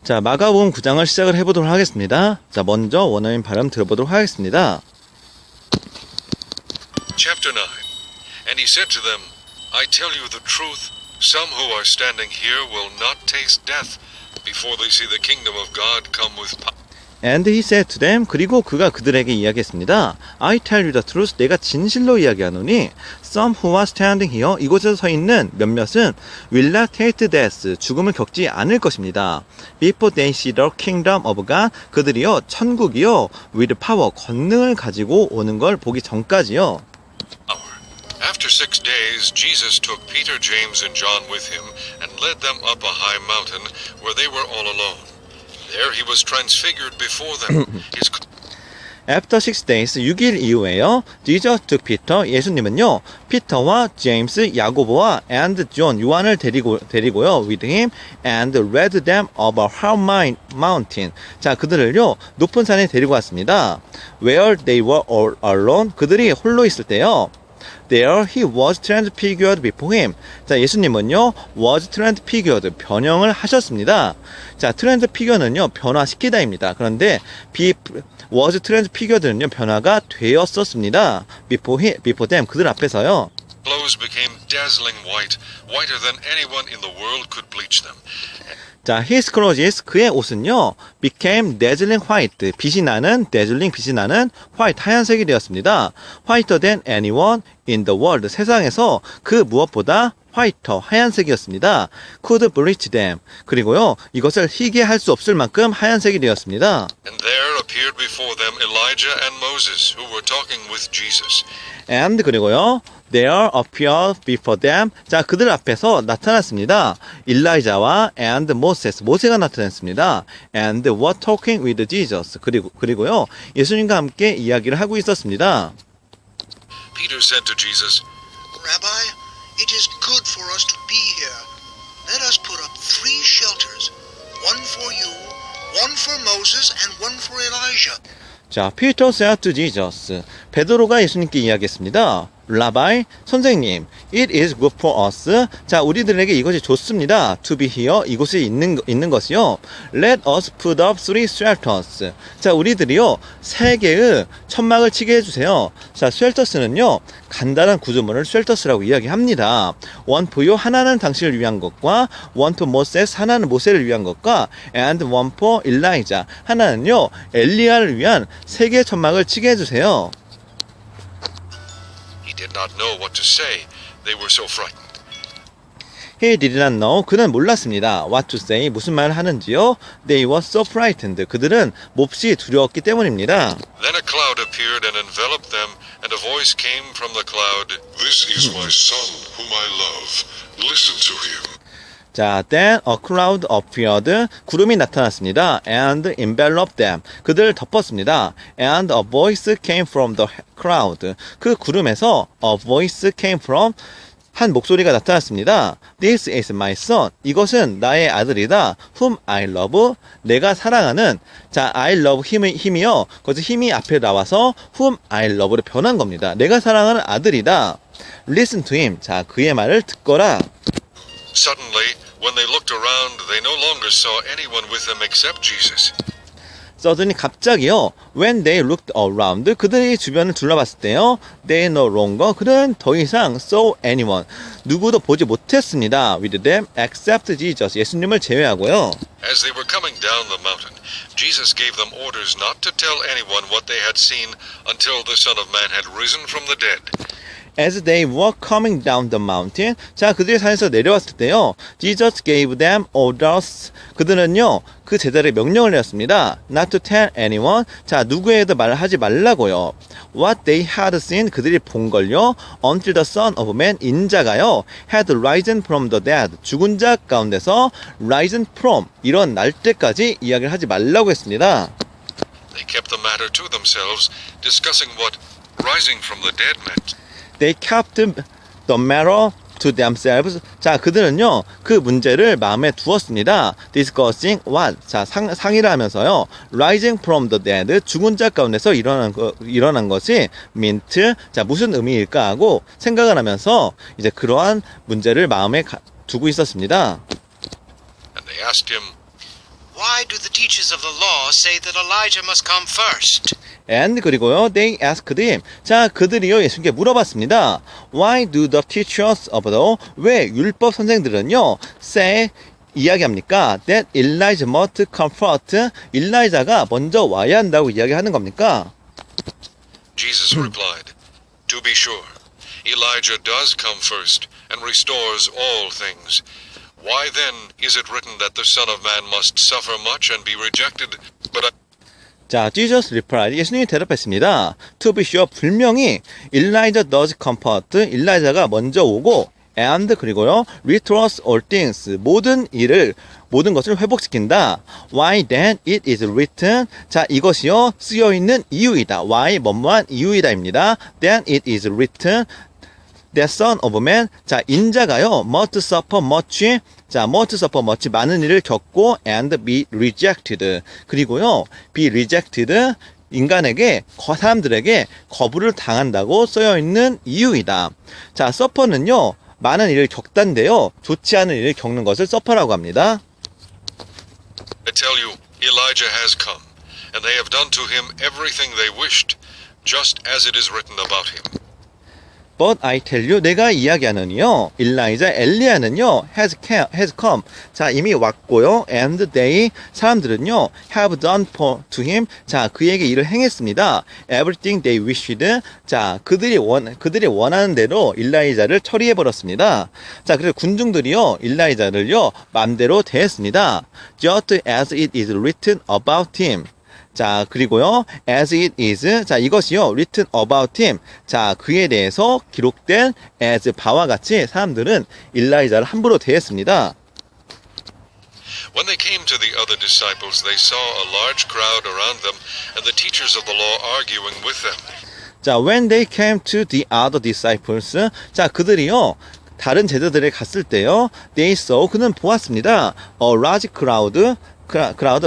자, 마가복음 9장을 시작을 해보도록 하겠습니다. 자, 먼저 원어민 발음 들어보도록 하겠습니다. Chapter 9. And he said to them, I tell you the truth, some who are standing here will not taste death before they see the kingdom of God come with power. And he said to them, 그리고 그가 그들에게 이야기했습니다. I tell you the truth, 내가 진실로 이야기하노니 some who are standing here, 이곳에 서 있는 몇몇은 will not taste death, 죽음을 겪지 않을 것입니다. Before they see the kingdom of God, 그들이요 천국이요 with power, 권능을 가지고 오는 걸 보기 전까지요. After 6 days, Jesus took Peter, James, and John with him and led them up a high mountain where they were all alone. There he was transfigured before them. His After 6 days, 6일 이후에요. Jesus took Peter, 예수님은요, 피터와 제임스, 야고보와 and John, 요한을 데리고요, with him, and led them up a high mountain. 자, 그들을요, 높은 산에 데리고 왔습니다. Where they were all alone, 그들이 홀로 있을 때요. There he was transfigured before him. 자, 예수님은요, was transfigured, 변형을 하셨습니다. 자, transfigure는요, 변화시키다입니다. 그런데 was transfigured는요, 변화가 되었었습니다. Before them, 그들 앞에서요. clothes became dazzling white, whiter than anyone in the world could bleach them. 자, his clothes, 그의 옷은요, became dazzling white, 빛이 나는 white, 하얀색이 되었습니다. whiter than anyone in the world, 세상에서 그 무엇보다 화이터, 하얀색이었습니다. could bleach them, 그리고요, 이것을 희게 할 수 없을 만큼 하얀색이 되었습니다. And there appeared before them Elijah and Moses, who were talking with Jesus. And 그리고요, there appeared before them. 자, 그들 앞에서 나타났습니다. 일라이자와 and Moses, 모세가 나타났습니다. And were talking with Jesus. 그리고요, 예수님과 함께 이야기를 하고 있었습니다. Peter said to Jesus, Rabbi, it is good for us to be here. Let us put up 3 shelters, one for you, one for Moses, and one for Elijah. 자, Peter said to Jesus. 베드로가 예수님께 이야기했습니다. 라바이, 선생님, it is good for us. 자, 우리들에게 이것이 좋습니다. To be here, 이곳에 있는 것이요. Let us put up 3 shelters. 자, 우리들이요, 3개의 천막을 치게 해주세요. 자, shelters는요, 간단한 구조물을 shelters라고 이야기합니다. one for you, 하나는 당신을 위한 것과 one for Moses, 하나는 모세를 위한 것과 and one for Elijah, 하나는요, 엘리야를 위한 3개의 천막을 치게 해주세요. he did not know what to say. They were so frightened. He did not know. 그는 몰랐습니다. What to say. 무슨 말을 하는지요. They were so frightened. 그들은 몹시 두려웠기 때문입니다. Then a cloud appeared and enveloped them, and a voice came from the cloud, This is my son, whom I love. Listen to him. 자, then a cloud appeared. 구름이 나타났습니다. And enveloped them. 그들을 덮었습니다. And a voice came from the cloud. 그 구름에서 a voice came from 한 목소리가 나타났습니다. This is my son. 이것은 나의 아들이다. Whom I love. 내가 사랑하는. 자, I love 힘이요. 거기서 힘이 앞에 나와서 whom I love로 변한 겁니다. 내가 사랑하는 아들이다. Listen to him. 자, 그의 말을 듣거라. Suddenly, when they looked around, they no longer saw anyone with them except Jesus. Suddenly 갑자기요. When they looked around, 그들이 주변을 둘러봤을 때요. They no longer, 그들은 더 이상 saw anyone, 누구도 보지 못했습니다. With them except Jesus, 예수님을 제외하고요. As they were coming down the mountain, Jesus gave them orders not to tell anyone what they had seen until the Son of Man had risen from the dead. As they were coming down the mountain, 자, 그들이 산에서 내려왔을 때요. Jesus gave them orders. 그들은요, 그 제자들에게 명령을 내렸습니다. Not to tell anyone. 자, 누구에도 말하지 말라고요. What they had seen, 그들이 본 걸요. Until the Son of Man, 인자가요. Had risen from the dead. 죽은 자 가운데서 risen from, 일어날 때까지 이야기를 하지 말라고 했습니다. They kept the matter to themselves, discussing what rising from the dead meant. They kept the matter to themselves. 자, 그들은요, 그 문제를 마음에 두었습니다. Discussing what? 자, 상의를 하면서요. Rising from the dead. 죽은 자 가운데서 일어난 것이 meant. 자, 무슨 의미일까 하고 생각을 하면서 이제 그러한 문제를 마음에 두고 있었습니다. And they asked him, Why do the teachers of the law say that Elijah must come first? And 그리고요, they asked him. 자, 그들이요, 예수님께 물어봤습니다. Why do the teachers of the law? 왜 율법 선생들은요, say, 이야기합니까? That Elijah must come first. 일라이자가 먼저 와야 한다고 이야기하는 겁니까? Jesus replied, To be sure, Elijah does come first and restores all things. Why then is it written that the Son of Man must suffer much and be rejected? But 자, Jesus replied. 예수님이 대답했습니다. To be sure, 분명히 Elijah does come first. 일라이자가 먼저 오고 and 그리고요, restores all things. 모든 것을 회복시킨다. Why then it is written. 자, 이것이요, 쓰여 있는 이유이다. Why 뭐뭐한 이유이다입니다. Then it is written. The Son of Man. 자, 인자가요, must suffer much. 자, must suffer much. 많은 일을 겪고 and be rejected. 그리고요, be rejected. 인간에게, 사람들에게 거부를 당한다고 쓰여 있는 이유이다. 자, suffer는요, 많은 일을 겪단데요, 좋지 않은 일을 겪는 것을 suffer라고 합니다. I tell you, Elijah has come, and they have done to him everything they wished, just as it is written about him. But I tell you, 내가 이야기하느니요, 엘리야는요, has come. 자, 이미 왔고요, and they, 사람들은요, have done to him. 자, 그에게 일을 행했습니다. Everything they wished. 자, 그들이 원하는 대로 일라이자를 처리해버렸습니다. 자, 그래서 군중들이요, 일라이자를요, 맘대로 대했습니다. Just as it is written about him. 자, 그리고요, as it is. 자, 이것이요, written about him. 자, 그에 대해서 기록된 as 바와 같이 사람들은 일라이자를 함부로 대했습니다. When they came to the other disciples, they saw a large crowd around them, and the teachers of the law arguing with them. 자, when they came to the other disciples. 자, 그들이요, 다른 제자들에 갔을 때요, they saw, 그는 보았습니다. A large crowd.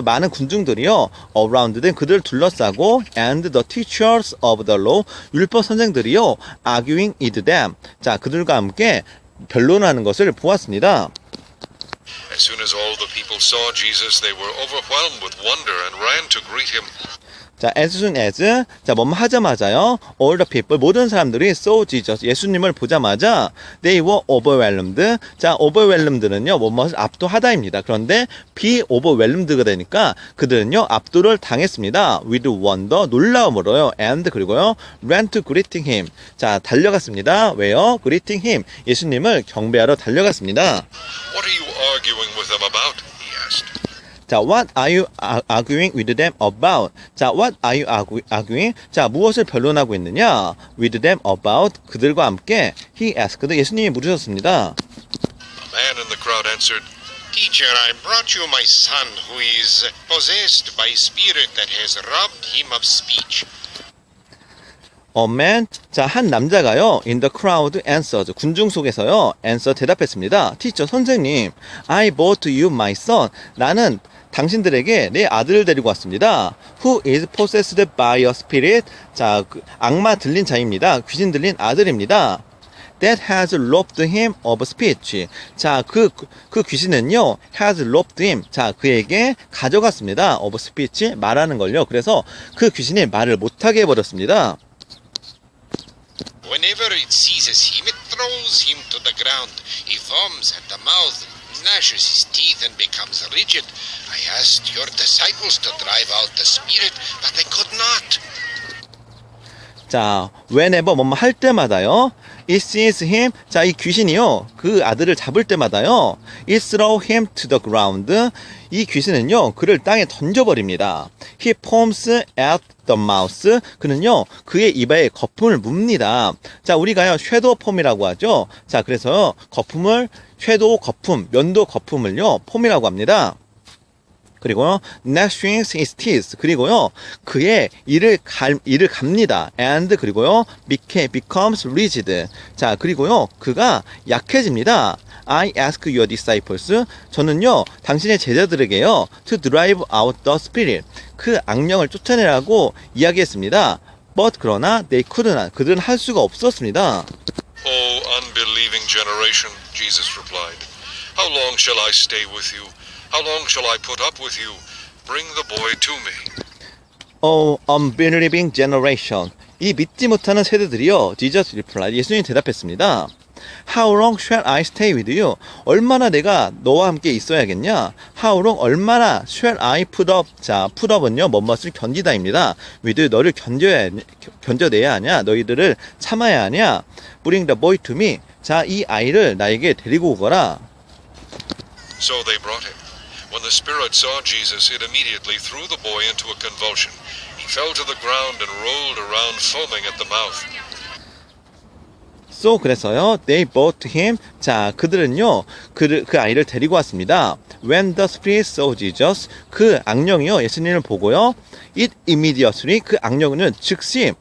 많은 군중들이요, around them, 그들을 둘러싸고, and the teachers of the law, 율법 선생들이요, arguing with them. 자, 그들과 함께 변론하는 것을 보았습니다. As soon as all the people saw Jesus, they were overwhelmed with wonder and ran to greet him. 자, as soon as, 자, 뭐뭐 하자마자요, all the people, 모든 사람들이 saw Jesus, 예수님을 보자마자, they were overwhelmed. 자, overwhelmed는요, 뭐뭐를 압도하다입니다. 그런데 be overwhelmed가 되니까 그들은요, 압도를 당했습니다. with wonder, 놀라움으로요, and 그리고요, ran to greeting him. 자, 달려갔습니다. 왜요? greeting him, 예수님을 경배하러 달려갔습니다. What are you arguing with them about? He asked. 자, what are you arguing with them about? 자, what are you arguing? 자, 무엇을 변론하고 있느냐? with them about, 그들과 함께, he asked, 예수님이 물으셨습니다. A man in the crowd answered, Teacher, I brought you my son who is possessed by a spirit that has robbed him of speech. A man, 자, 한 남자가요, in the crowd answered, 군중 속에서요, answer 대답했습니다. Teacher, 선생님, I brought you my son. 나는 당신들에게 내 아들을 데리고 왔습니다. Who is possessed by a spirit? 자, 악마 들린 자입니다. 귀신 들린 아들입니다. That has robbed him of speech. 자, 그 귀신은요, has robbed him. 자, 그에게 가져갔습니다. of speech, 말하는 걸요. 그래서 그 귀신이 말을 못하게 해버렸습니다. Whenever it seizes him, it throws him to the ground. He foams at the mouth, gnashes his teeth, and becomes rigid. I asked your disciples to drive out the spirit, but they could not. 자, whenever 뭐뭐 할 때마다요, it sees him. 자, 이 귀신이요, 그 아들을 잡을 때마다요, it throw him to the ground. 이 귀신은요, 그를 땅에 던져버립니다. He foams at the mouth. 그는요, 그의 입에 거품을 뭅니다. 자, 우리가요, 섀도우 폼이라고 하죠. 자, 그래서 거품을, 섀도우 거품, 면도 거품을요, 폼이라고 합니다. 그리고요, gnashing his teeth. 그리고요, 그의 이를 갑니다. and 그리고요, becomes rigid. 자, 그리고요, 그가 약해집니다. I ask your disciples. 저는요, 당신의 제자들에게요, to drive out the spirit. 그 악령을 쫓아내라고 이야기했습니다. But 그러나 they couldn't. 그들은 할 수가 없었습니다. O unbelieving generation, Jesus replied, How long shall I stay with you? How long shall I put up with you? Bring the boy to me. Oh, unbelieving generation. 이 믿지 못하는 세대들이요. Jesus replied. 예수님이 대답했습니다. How long shall I stay with you? 얼마나 내가 너와 함께 있어야겠냐? How long 얼마나 shall I put up? 자, put up은요, 뭐뭇을 견디다입니다. with you, 너를 견뎌내야 하냐? 너희들을 참아야 하냐? Bring the boy to me. 자, 이 아이를 나에게 데리고 오거라. So they brought him. When the spirit saw Jesus, it immediately threw the boy into a convulsion. He fell to the ground and rolled around, foaming at the mouth. So 그래서요, they brought him. 자, 그들은요, 그 아이를 데리고 왔습니다. When the spirit saw Jesus, 그 악령이요, 예수님을 보고요, it immediately, 그 악령은 즉시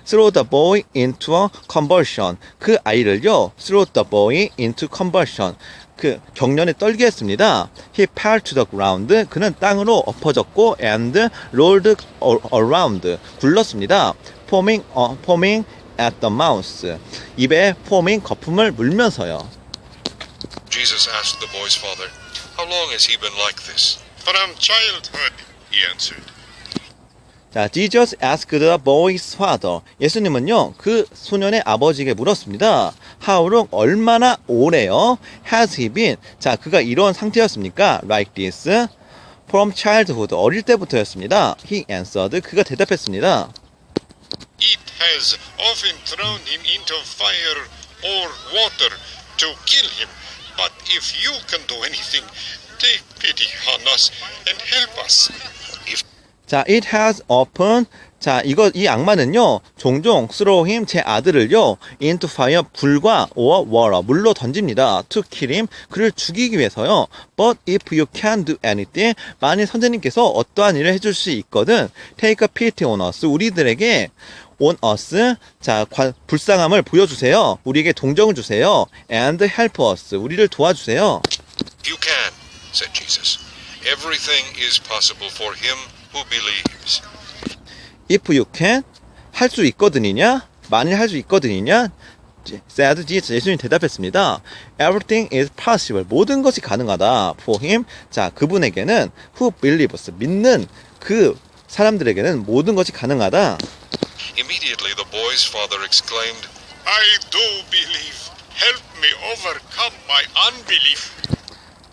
throw the boy into a convulsion. 그 아이를요, throw the boy into convulsion. 그 경련에 떨게 했습니다. He fell to the ground. 그는 땅으로 엎어졌고 and rolled around. 굴렀습니다. foaming at the mouth. 입에 foaming 거품을 물면서요. Jesus asked the boy's father, How long has he been like this? From childhood, he answered. 자, Jesus asked the boy's father. 예수님은요, 그 소년의 아버지에게 물었습니다. How long, 얼마나 오래요? Has he been? 자, 그가 이런 상태였습니까? Like this. From childhood, 어릴 때부터였습니다. He answered. 그가 대답했습니다. It has often thrown him into fire or water to kill him. But if you can do anything, take pity on us and help us. 자, it has often. 자, 이 악마는요, 종종 throw him, 제 아들을요, into fire, 불과 or water, 물로 던집니다. to kill him, 그를 죽이기 위해서요. But if you can do anything, 만일 선생님께서 어떠한 일을 해줄 수 있거든, take a pity on us, 우리들에게 on us, 자, 불쌍함을 보여주세요. 우리에게 동정을 주세요. and help us, 우리를 도와주세요. You can, said Jesus. Everything is possible for him who believes. If you can, 할 수 있거든이냐? 만일 할 수 있거든이냐? said Jesus, 예수님이 대답했습니다. Everything is possible. 모든 것이 가능하다. For him, 자, 그분에게는 who believes, 믿는 그 사람들에게는 모든 것이 가능하다. Immediately the boy's father exclaimed, I do believe. Help me overcome my unbelief.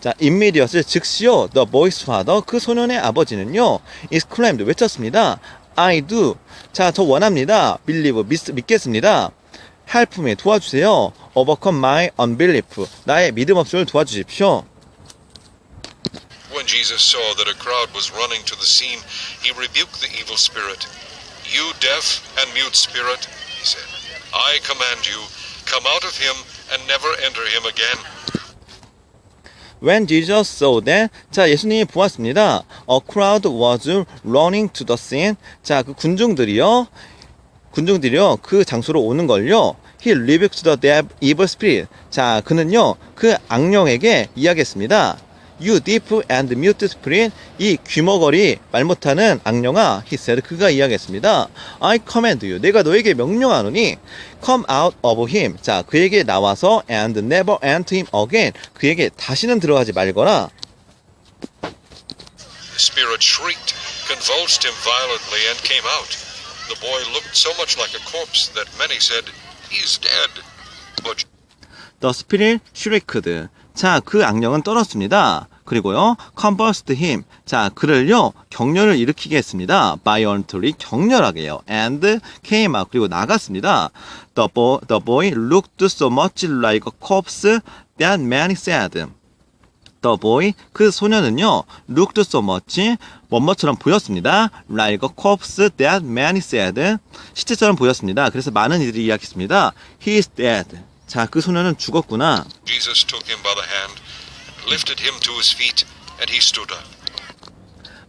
자, immediately 즉시요. The boy's father, 그 소년의 아버지는요, exclaimed, 외쳤습니다. I do. 자, 저 원합니다. believe, 믿겠습니다. help me, 도와주세요. overcome my unbelief, 나의 믿음 없음을 도와주십시오. When Jesus saw that a crowd was running to the scene, he rebuked the evil spirit. You deaf and mute spirit, he said, I command you, come out of him and never enter him again. When Jesus saw that, 자, 예수님이 보았습니다. A crowd was running to the scene. 자, 그 군중들이요, 그 장소로 오는 걸요. He rebuked the evil spirit. 자, 그는요, 그 악령에게 이야기했습니다. You deaf and mute spirit. 이 귀머거리 말 못하는 악령아, he said. 그가 이야기했습니다. I command you. 내가 너에게 명령하노니 come out of him. 자, 그에게 나와서 and never enter him again. 그에게 다시는 들어가지 말거라. The spirit shrieked, convulsed him violently, and came out. The boy looked so much like a corpse that many said, He's dead. But The spirit shrieked. 자, 그 악령은 떨었습니다. 그리고요, convulsed him. 자, 그를요, 격렬을 일으키게 했습니다. violently, 격렬하게요. and came out. 그리고 나갔습니다. The boy looked so much like a corpse that many said. The boy, 그 소년은요, looked so much, 뭐뭐처럼 보였습니다. like a corpse that many said. 시체처럼 보였습니다. 그래서 많은 이들이 이야기했습니다. He is dead. 자, 그 소년은 죽었구나. Jesus took him by the hand, lifted him to his feet, and he stood up.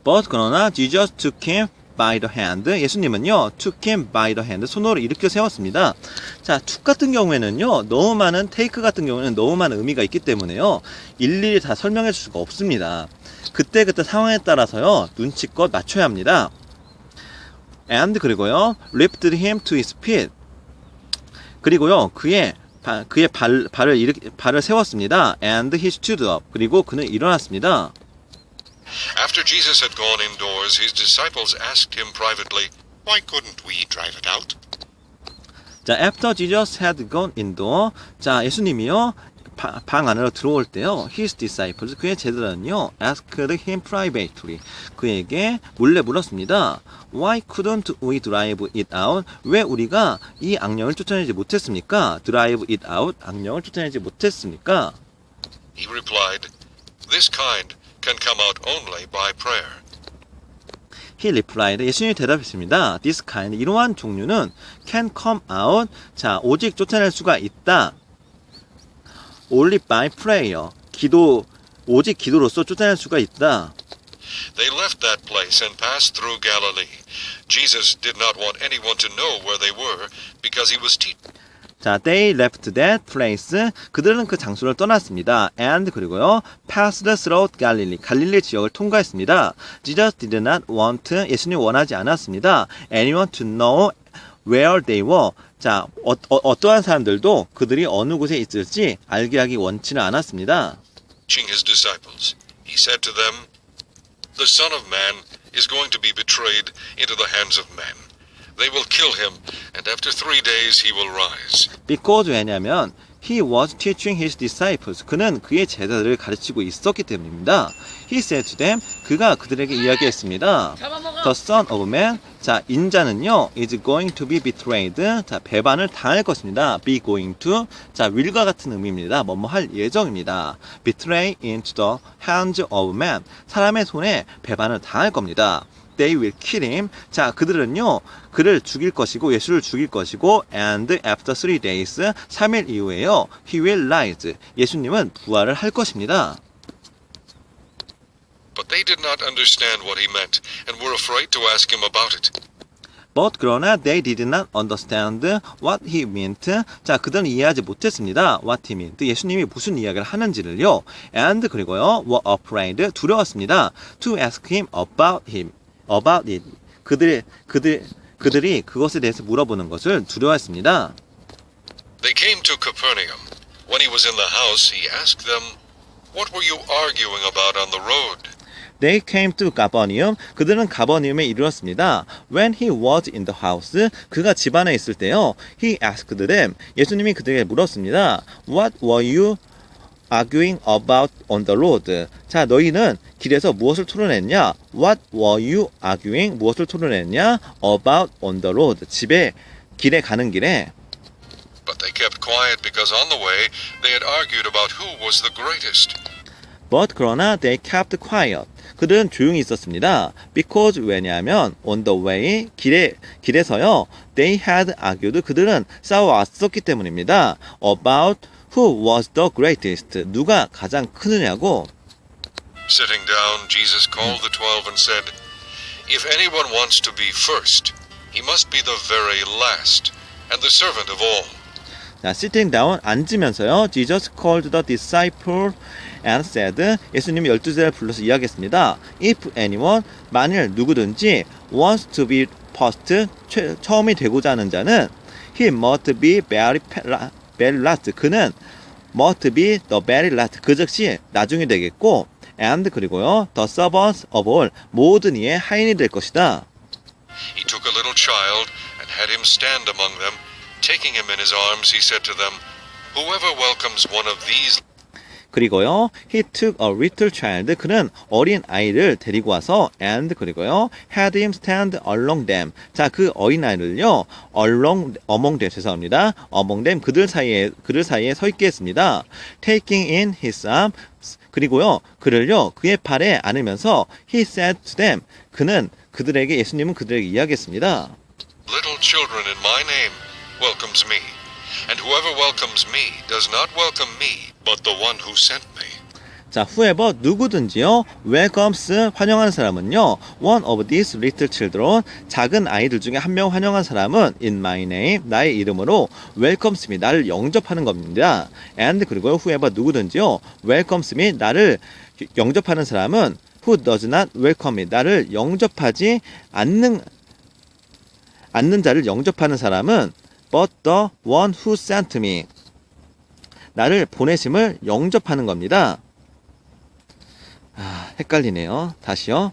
But 그러나 Jesus took him by the hand. 예수님은요, took him by the hand. 손으로 일으켜 세웠습니다. 자, took 같은 경우에는요, 너무 많은, take 같은 경우에는 너무 많은 의미가 있기 때문에요, 일일이 다 설명해 줄 수가 없습니다. 그때그때 상황에 따라서요, 눈치껏 맞춰야 합니다. And 그리고요, lifted him to his feet. 그리고요, 그의 발을 세웠습니다. And he stood up. 그리고 그는 일어났습니다. After Jesus had gone indoors, his disciples asked him privately, Why couldn't we drive it out? 자, after Jesus had gone indoor. 자, 예수님이요. 방 안으로 들어올 때요. His disciples, 그의 제자들은요. asked him privately. 그에게 몰래 물었습니다. Why couldn't we drive it out? 왜 우리가 이 악령을 쫓아내지 못했습니까? drive it out, 악령을 쫓아내지 못했습니까? He replied, This kind can come out only by prayer. He replied. 예수님이 대답했습니다. This kind, 이러한 종류는 can come out. 자, 오직 쫓아낼 수가 있다. Only by prayer. 오직 기도로서 쫓아낼 수가 있다. They left that place and passed through Galilee. Jesus did not want anyone to know where they were because he was teaching. 자, they left that place. 그들은 그 장소를 떠났습니다. And 그리고요, passed through Galilee. 갈릴리 지역을 통과했습니다. Jesus did not want, 예수님 원하지 않았습니다. anyone to know where they were. 자, 어떠한 사람들도 그들이 어느 곳에 있을지 알게 하기 원치는 않았습니다. Teaching his disciples, he said to them, The Son of Man is going to be betrayed into the hands of men. They will kill him, and after 3 days he will rise. Because 왜냐면 he was teaching his disciples. 그는 그의 제자들을 가르치고 있었기 때문입니다. He said to them. 그가 그들에게 이야기했습니다. The Son of Man. 자, 인자는요 is going to be betrayed. 자, 배반을 당할 것입니다. be going to. 자, will과 같은 의미입니다. 뭐뭐 할 예정입니다. betray into the hands of man. 사람의 손에 배반을 당할 겁니다. They will kill him. 자, 그들은요, 그를 죽일 것이고, 예수를 죽일 것이고, and after 3 days, 3일 이후에요, he will rise. 예수님은 부활을 할 것입니다. But they did not understand what he meant, and were afraid to ask him about it. But 그러나 they did not understand what he meant. 자, 그들은 이해하지 못했습니다. What he meant. 예수님이 무슨 이야기를 하는지를요. And 그리고요, were afraid. 두려웠습니다. To ask him about it. 그들이 그것에 대해서 물어보는 것을 두려워했습니다. They came to Capernaum. When he was in the house, he asked them, What were you arguing about on the road? They came to Capernaum. 그들은 가버니움에 이르렀습니다. When he was in the house, 그가 집 안에 있을 때요. He asked them. 예수님이 그들에게 물었습니다. What were you arguing about on the road? 자, 너희는 길에서 무엇을 토론했냐? What were you arguing? 무엇을 토론했냐? About on the road. 길에 가는 길에. But they kept quiet because on the way they had argued about who was the greatest. But 그러나 they kept quiet. 그들은 조용히 있었습니다. Because 왜냐하면 on the way 길에서요. They had argued. 그들은 싸워왔었기 때문입니다. About who was the greatest. 누가 가장 크느냐고. Sitting down, Jesus called the 12 and said, If anyone wants to be first, he must be the very last, and the servant of all. 자, sitting down, 앉으면서요. Jesus called the disciple and said, 예수님이 12제자를 불러서 이야기했습니다. If anyone, 만일 누구든지 wants to be first, 처음이 되고자 하는 자는 he must be very last. 그는 must be the very last. 그 즉시 나중이 되겠고 and 그리고요. the servants of all. 모든 이의 하인이 될 것이다. He took a little child and had him stand among them. Taking him in his arms, he said to them, Whoever welcomes one of these 그리고요, he took a little child. 그는 어린 아이를 데리고 와서 and 그리고요, had him stand along them. 자, 그 어린 아이를요, among them 죄송합니다. among them 그들 사이에 서 있게 했습니다. Taking in his arm 그리고요, 그를요, 그의 팔에 안으면서 he said to them. 예수님은 그들에게 이야기했습니다. little children in my name welcomes me, and whoever welcomes me does not welcome me, but the one who sent me. 자, whoever 누구든지요, welcomes 환영하는 사람은요, one of these little children 작은 아이들 중에 한 명 환영한 사람은 in my name 나의 이름으로 welcomes me 나를 영접하는 겁니다. And 그리고 whoever 누구든지요, welcomes me 나를 영접하는 사람은 who does not welcome me 나를 영접하지 않는 자를 영접하는 사람은 but the one who sent me 나를 보내심을 영접하는 겁니다. 헷갈리네요. 다시요.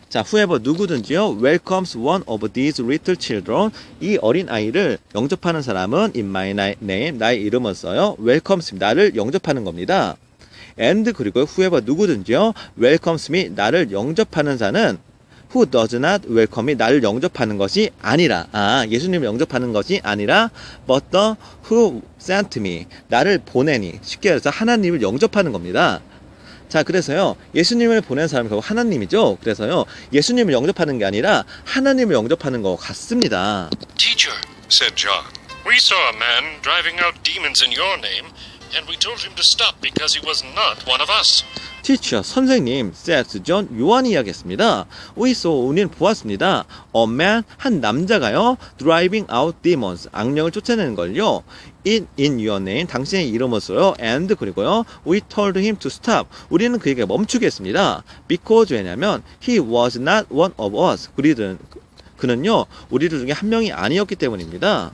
자, whoever 누구든지요, welcomes one of these little children. 이 어린 아이를 영접하는 사람은 in my name, 나의 이름을 써요. welcomes 나를 영접하는 겁니다. and 그리고 whoever 누구든지요, welcomes me 나를 영접하는 자는 who does not welcome me 나를 영접하는 것이 아니라 예수님을 영접하는 것이 아니라 but the who sent me 나를 보내니 쉽게 해서 하나님을 영접하는 겁니다. 자, 그래서요, 예수님을 보낸 사람이 결국 하나님이죠. 그래서요, 예수님을 영접하는 게 아니라 하나님을 영접하는 것 같습니다. Teacher, said John, We saw a man driving out demons in your name, and we told him to stop because he was not one of us. Teacher, 선생님, says John, 요한이 이야기했습니다. We saw, 우리는 보았습니다. A man, 한 남자가요, driving out demons, 악령을 쫓아내는 걸요. in your name, 당신의 이름을 써요. and 그리고요, we told him to stop. 우리는 그에게 멈추게 했습니다. because 왜냐면 he was not one of us. 그는요, 우리들 중에 한 명이 아니었기 때문입니다.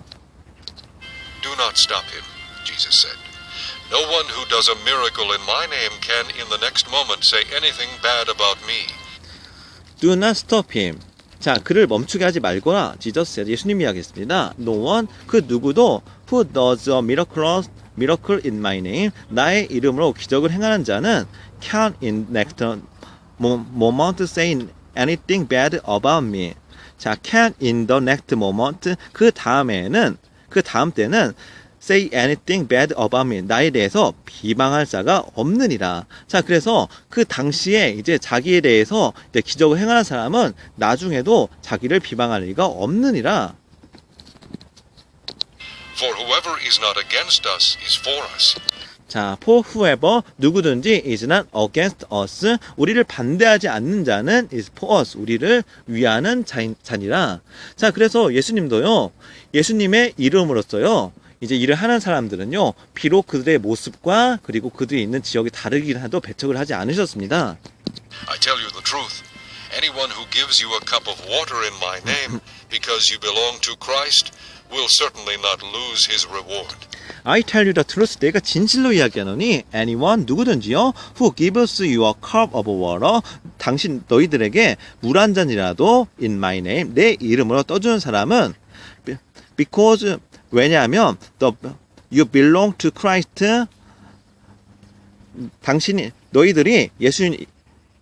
do not stop him, Jesus said. No one who does a miracle in my name can in the next moment say anything bad about me. Do not stop him. 자, 그를 멈추게 하지 말거라. Jesus said, 예수님이 이야기했습니다. No one, 그 누구도 who does a miracle in my name, 나의 이름으로 기적을 행하는 자는 can in next moment say anything bad about me. 자, can in the next moment, 그 다음 때는 say anything bad about me. 나에 대해서 비방할 자가 없느니라. 자, 그래서 그 당시에 이제 자기에 대해서 이제 기적을 행하는 사람은 나중에도 자기를 비방할 리가 없느니라. For whoever is not against us is for us. 자, for whoever 누구든지 is not against us, 우리를 반대하지 않는 자는 is for us, 우리를 위하는 자니라. 자, 그래서 예수님도요, 예수님의 이름으로써요, 이제 일을 하는 사람들은요, 비록 그들의 모습과 그리고 그들이 있는 지역이 다르긴 해도 배척을 하지 않으셨습니다. I tell you the truth. Anyone who gives you a cup of water in my name because you belong to Christ will certainly not lose his reward. I tell you the truth. 내가 진실로 이야기하노니 anyone 누구든지요 who gives you a cup of water 너희들에게 물 한 잔이라도 in my name 내 이름으로 떠주는 사람은 because 왜냐하면 you belong to Christ 너희들이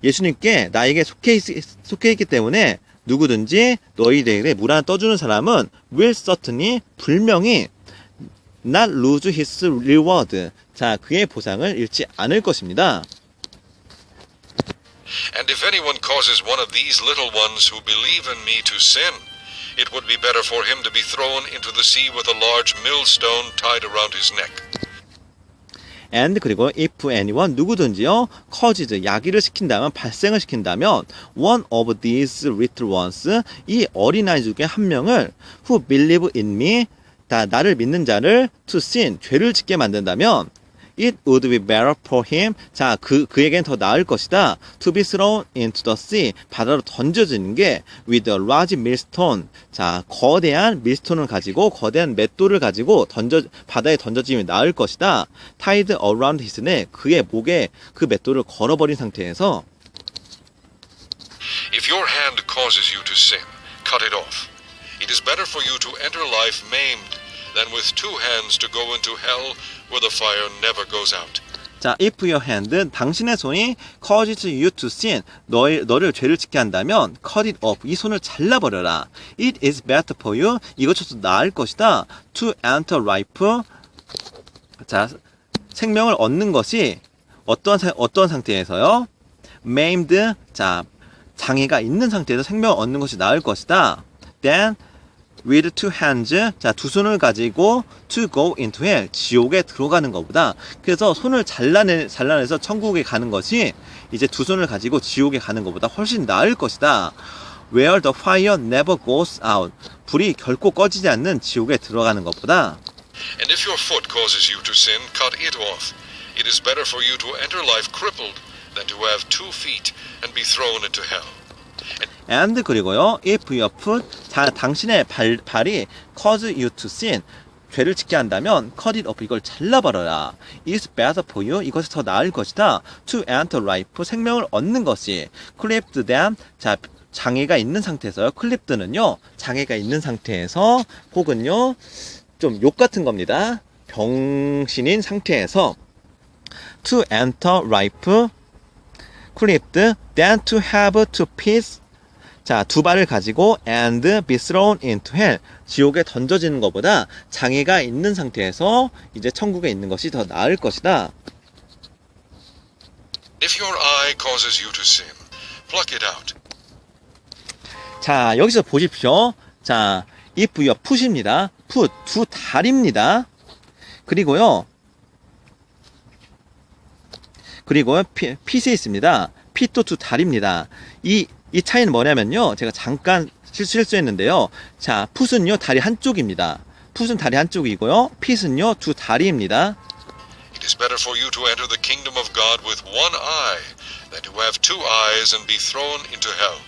예수님께 나에게 속해 있기 때문에 누구든지 너희들에게 물 하나 떠주는 사람은 will certainly 분명히 not lose his reward. 자, 그의 보상을 잃지 않을 것입니다. And if anyone causes one of these little ones who believe in me to sin, it would be better for him to be thrown into the sea with a large millstone tied around his neck. And 그리고 if anyone 누구든지요 causes 야기를 시킨다면 발생을 시킨다면 one of these little ones 이 어린아이 중에 한 명을 who believe in me 나를 믿는 자를 to sin 죄를 짓게 만든다면 it would be better for him 자 그에겐 더 나을 것이다 to be thrown into the sea 바다로 던져지는 게 with a large millstone 자 거대한 밀스톤을 가지고 거대한 맷돌을 가지고 바다에 던져지면 나을 것이다 tied around his neck 그의 목에 그 맷돌을 걸어버린 상태에서 If your hand causes you to sin, cut it off. It is better for you to enter life maimed than with two hands to go into hell where the fire never goes out. 자, if your hand, 당신의 손이 causes you to sin, 너를 죄를 짓게 한다면 cut it off, 이 손을 잘라버려라. It is better for you, 이것조차 나을 것이다. To enter life, 자, 생명을 얻는 것이 어떤 상태에서요? maimed, 자, 장애가 있는 상태에서 생명을 얻는 것이 나을 것이다. Then with two hands, 자, 두 손을 가지고 to go into hell, 지옥에 들어가는 것보다 그래서 손을 잘라내서 천국에 가는 것이 이제 두 손을 가지고 지옥에 가는 것보다 훨씬 나을 것이다. Where the fire never goes out, 불이 결코 꺼지지 않는 지옥에 들어가는 것보다 And if your foot causes you to sin, cut it off. It is better for you to enter life crippled than to have 2 feet and be thrown into hell. And 그리고요, if your foot, 당신의 발이 cause you to sin, 죄를 짓게 한다면 cut it off 이걸 잘라버려라. It's better for you 이것이 더 나을 것이다. To enter life 생명을 얻는 것이. clipped them 자 장애가 있는 상태에서요. clipped는요 장애가 있는 상태에서 혹은요 좀 욕 같은 겁니다. 병신인 상태에서 to enter life clipped then to have two feet 자, 두 발을 가지고 and be thrown into hell. 지옥에 던져지는 것보다 장애가 있는 상태에서 이제 천국에 있는 것이 더 나을 것이다. If your eye causes you to sin, pluck it out. 자, 여기서 보십시오. 자, if요, put입니다. put, 두 다리입니다. 그리고요, pit이 있습니다. pit도 두 다리입니다. 이 차이는 뭐냐면요. 제가 잠깐 실수했는데요. 자, 풋은요, 다리 한쪽입니다. 풋은 다리 한쪽이고요. pit은요, 두 다리입니다. It is better for you to enter the kingdom of God with one eye than to have two eyes and be thrown into hell,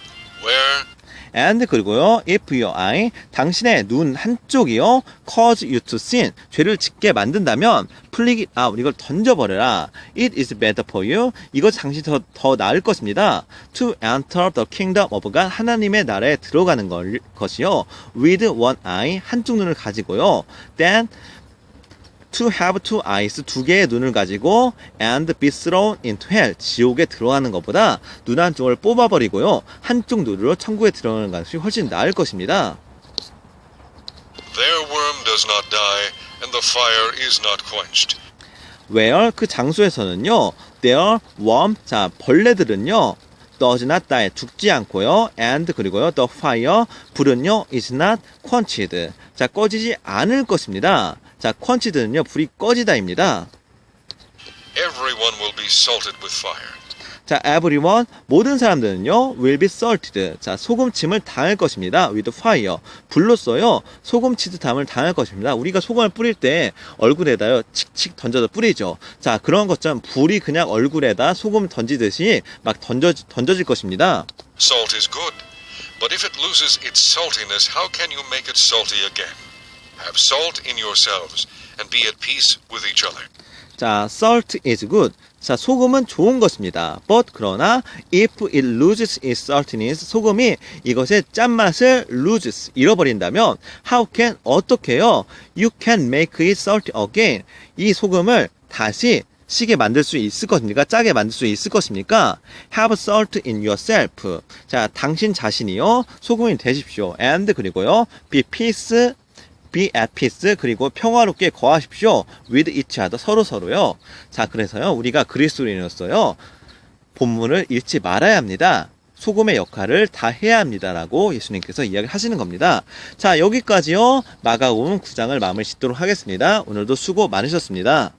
where and 그리고요, if your eye, 당신의 눈 한쪽이요, cause you to sin, 죄를 짓게 만든다면, pluck it out, 이걸 던져버려라. It is better for you, 이것 당신이 더 나을 것입니다. To enter the kingdom of God, 하나님의 나라에 들어가는 것이요, with one eye, 한쪽 눈을 가지고요, then to have two eyes, 두 개의 눈을 가지고 and be thrown into hell, 지옥에 들어가는 것보다 눈 한쪽을 뽑아버리고요, 한쪽 눈으로 천국에 들어가는 것이 훨씬 나을 것입니다. their worm does not die and the fire is not quenched. where 그 장소에서는요, their worm, 자 벌레들은요, does not die, 죽지 않고요, and 그리고요, the fire, 불은요, is not quenched, 자 꺼지지 않을 것입니다. 자, quenched는요, 불이 꺼지다입니다. Everyone will be salted with fire. 자, everyone, 모든 사람들은요, will be salted. 자, 소금침을 당할 것입니다. with fire. 불로써요, 소금치듯함을 당할 것입니다. 우리가 소금을 뿌릴 때 얼굴에다요, 칙칙 던져서 뿌리죠. 자, 그런 것처럼 불이 그냥 얼굴에다 소금 던지듯이 막 던져질 것입니다. Salt is good, but if it loses its saltiness, how can you make it salty again? Have salt in yourselves and be at peace with each other. 자, salt is good. 자, 소금은 좋은 것입니다. But 그러나 if it loses its saltiness, 소금이 이것의 짠맛을 loses, 잃어버린다면 how can, 어떻게요? You can make it salty again. 이 소금을 다시 시게 만들 수 있을 것입니까? 짜게 만들 수 있을 것입니까? Have salt in yourself. 자, 당신 자신이요, 소금이 되십시오. And 그리고요, be at peace, 그리고 평화롭게 거하십시오. with each other, 서로요. 자, 그래서요, 우리가 그리스도인으로서요, 본문을 잃지 말아야 합니다. 소금의 역할을 다 해야 합니다라고 예수님께서 이야기를 하시는 겁니다. 자, 여기까지요, 마가복음 9장을 마무리 짓도록 하겠습니다. 오늘도 수고 많으셨습니다.